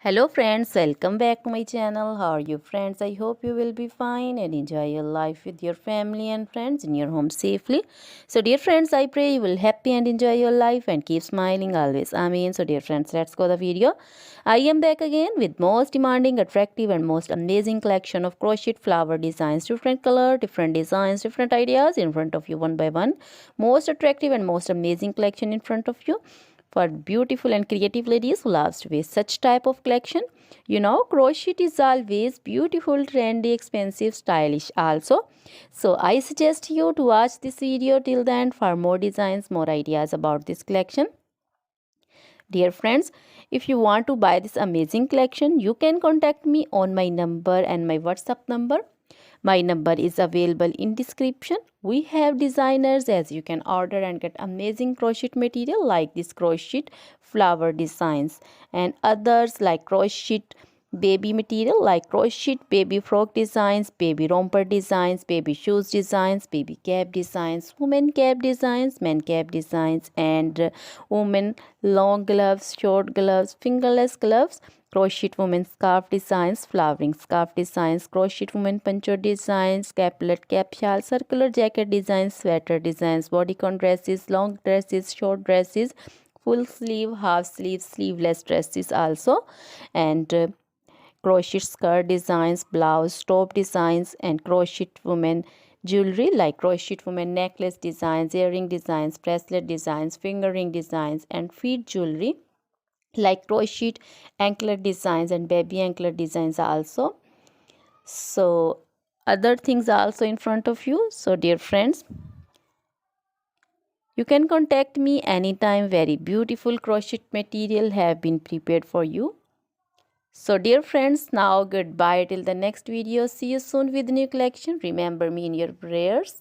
Hello friends, welcome back to my channel. How are you friends? I hope you will be fine and enjoy your life with your family and friends in your home safely. So dear friends, I pray you will happy and enjoy your life and keep smiling always. Amen. So dear friends, let's go the video. I am back again with most demanding, attractive and most amazing collection of crochet flower designs. Different color, different designs, different ideas in front of you one by one. Most attractive and most amazing collection in front of you for beautiful and creative ladies who loves to wear such type of collection. Crochet is always beautiful, trendy, expensive, stylish also. So I suggest you to watch this video till the end for more designs, more ideas about this collection. Dear friends, if you want to buy this amazing collection, you can contact me on my number and my WhatsApp number. My number is available in description. We have designers as you can order and get amazing crochet material like this crochet flower designs and others like crochet baby material like crochet baby frock designs, baby romper designs, baby shoes designs, baby cap designs, women cap designs, men cap designs and women long gloves, short gloves, fingerless gloves, crochet women scarf designs, flowering scarf designs, crochet women poncho designs, caplet, cap shawl, circular jacket designs, sweater designs, bodycon dresses, long dresses, short dresses, full sleeve, half sleeve, sleeveless dresses also, and crochet skirt designs, blouse, top designs, and crochet women jewelry like crochet women necklace designs, earring designs, bracelet designs, finger ring designs, and feet jewelry like crochet anklet designs and baby anklet designs also. So other things are also in front of you. So dear friends, you can contact me anytime. Very beautiful crochet material have been prepared for you. So dear friends, now goodbye till the next video. See you soon with new collection. Remember me in your prayers.